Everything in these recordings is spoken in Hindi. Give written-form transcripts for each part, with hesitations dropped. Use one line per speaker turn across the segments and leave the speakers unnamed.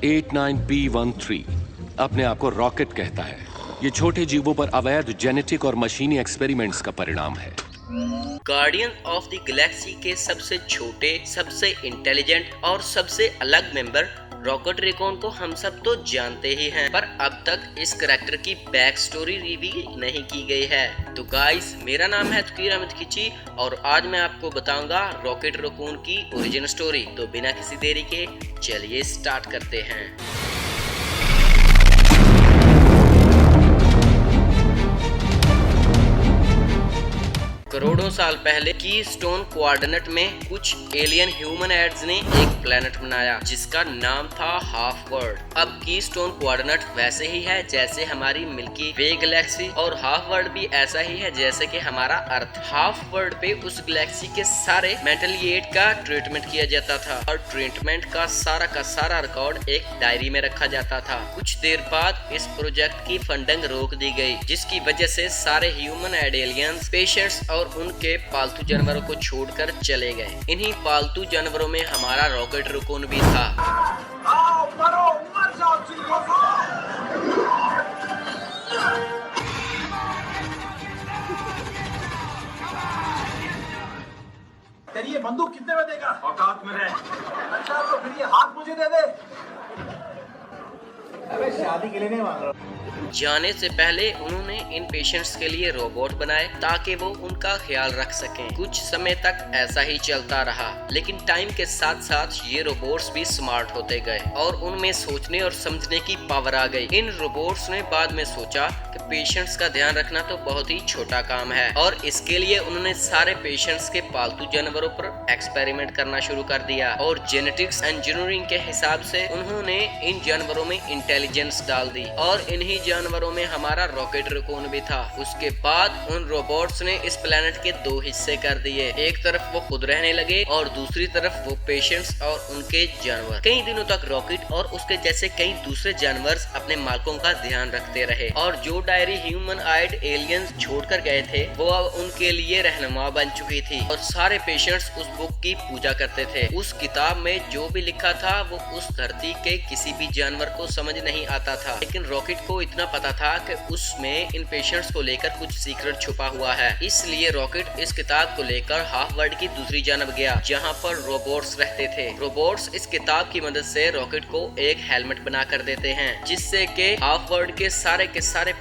89P13 अपने आप को रॉकेट कहता है। ये छोटे जीवों पर अवैध जेनेटिक और मशीनी एक्सपेरिमेंट्स का परिणाम है।
गार्डियन ऑफ द गैलेक्सी के सबसे छोटे, सबसे इंटेलिजेंट और सबसे अलग मेंबर रॉकेट रेकॉन को हम सब तो जानते ही हैं, पर अब तक इस कैरेक्टर की बैक स्टोरी रिवील नहीं की गई है। तो गाइस, मेरा नाम है तकीर अहमद खिची और आज मैं आपको बताऊंगा रॉकेट रेकॉन की ओरिजिन स्टोरी। तो बिना किसी देरी के चलिए स्टार्ट करते हैं। करोड़ों साल पहले की स्टोन क्वाड्रेंट में कुछ एलियन ह्यूमनॉइड्स ने एक प्लेनेट बनाया जिसका नाम था हाफ वर्ल्ड। अब की स्टोन क्वाड्रेंट वैसे ही है जैसे हमारी मिल्की वे गैलेक्सी और हाफ वर्ल्ड भी ऐसा ही है जैसे कि हमारा अर्थ। हाफ वर्ल्ड पे उस गैलेक्सी के सारे मेंटल एड का ट्रीटमेंट किया जाता था और ट्रीटमेंट का सारा रिकॉर्ड एक डायरी में रखा जाता था। कुछ देर बाद इस प्रोजेक्ट की फंडिंग रोक दी गई, जिसकी वजह से सारे ह्यूमनॉइड एलियंस, पेशेंट्स और उनके पालतू जानवरों को छोड़कर चले गए। इन्हीं पालतू जानवरों में हमारा रॉकेट रेकॉन भी था।
आओ, मरो, मर जाओ, तेरी ये बंदूक कितने में देगा? औकात में रहे। अच्छा, तो फिर ये हाथ मुझे दे दे। अबे शादी के लिए नहीं मांग रहा।
जाने से पहले उन्होंने इन पेशेंट्स के लिए रोबोट बनाए ताकि वो उनका ख्याल रख सकें। कुछ समय तक ऐसा ही चलता रहा, लेकिन टाइम के साथ साथ ये रोबोट्स भी स्मार्ट होते गए और उनमें सोचने और समझने की पावर आ गई। इन रोबोट्स ने बाद में सोचा कि पेशेंट्स का ध्यान रखना तो बहुत ही छोटा काम है और इसके लिए उन्होंने सारे पेशेंट्स के पालतू जानवरों पर एक्सपेरिमेंट करना शुरू कर दिया और जेनेटिक्स इंजीनियरिंग के हिसाब से उन्होंने इन जानवरों में इंटेलिजेंस डाल दी और इन्हीं जानवरों में हमारा रॉकेट रेकॉन भी था। उसके बाद उन रोबोट्स ने इस प्लेनेट के दो हिस्से कर दिए। एक तरफ वो खुद रहने लगे और दूसरी तरफ वो पेशेंट्स और उनके जानवर। कई दिनों तक रॉकेट और उसके जैसे कई दूसरे जानवर अपने मालिकों का ध्यान रखते रहे और जो डायरी ह्यूमनॉइड एलियंस छोड़कर गए थे वो अब उनके लिए रहनुमा बन चुकी थी और सारे पेशेंट्स उस बुक की पूजा करते थे। उस किताब में जो भी लिखा था वो उस धरती के किसी भी जानवर को समझ नहीं आता था, लेकिन रॉकेट को इतना पता था कि उसमें इन पेशेंट्स को लेकर कुछ सीक्रेट छुपा हुआ है। इसलिए रॉकेट इस किताब को लेकर हाफ वर्ल्ड की दूसरी जानब गया जहां पर रोबोट्स रहते थे। रोबोट्स इस किताब की मदद से रॉकेट को एक हेलमेट बना कर देते हैं जिससे कि हाफ वर्ल्ड के सारे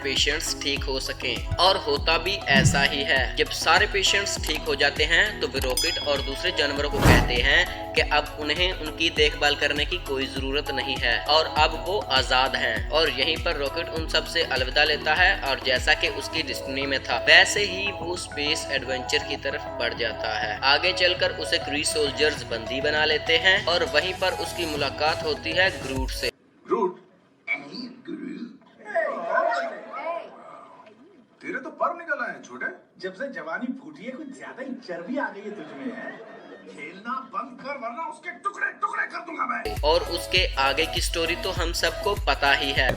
पेशेंट्स ठीक हो सकें। और होता भी ऐसा ही है। जब सारे पेशेंट्स ठीक हो जाते हैं तो वे रॉकेट और दूसरे जानवरों को कहते हैं कि अब उन्हें उनकी देखभाल करने की कोई जरूरत नहीं है और अब वो आजाद हैं। और यहीं पर रॉकेट उन सब से अलविदा लेता है और जैसा कि उसकी डिस्टिनी में था वैसे ही वो स्पेस एडवेंचर की तरफ बढ़ जाता है। आगे चलकर उसे क्री सोल्जर्स बंदी बना लेते हैं और वहीं पर उसकी मुलाकात होती है ग्रूट से।
ग्रूट? तेरे तो पर निकल आए छोटे। जब से जवानी फूटी है कुछ ज्यादा ही चर्बी आ गई है तुझमें। है खेलना बंद कर वरना उसके टुकड़े टुकड़े कर दूंगा मैं।
और उसके आगे की स्टोरी तो हम सबको पता ही है।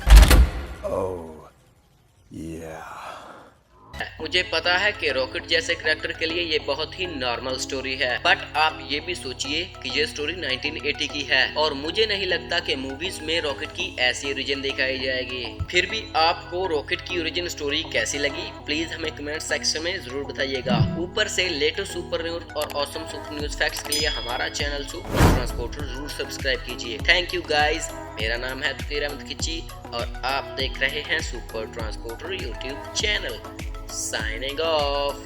मुझे पता है कि रॉकेट जैसे कैरेक्टर के लिए ये बहुत ही नॉर्मल स्टोरी है, बट आप ये भी सोचिए कि ये स्टोरी 1980 की है और मुझे नहीं लगता कि मूवीज में रॉकेट की ऐसी ओरिजिन दिखाई जाएगी। फिर भी आपको रॉकेट की ओरिजिन स्टोरी कैसी लगी प्लीज हमें कमेंट सेक्शन में जरूर बताइएगा। ऊपर से लेटेस्ट सुपर न्यूज और ऑसम सुपर न्यूज फैक्ट्स के लिए हमारा चैनल सुपर ट्रांसपोर्टर जरूर सब्सक्राइब कीजिए। Thank you guys. मेरा नाम है तकीर अहमद खिची और आप देख रहे हैं super transporter YouTube channel. Signing off.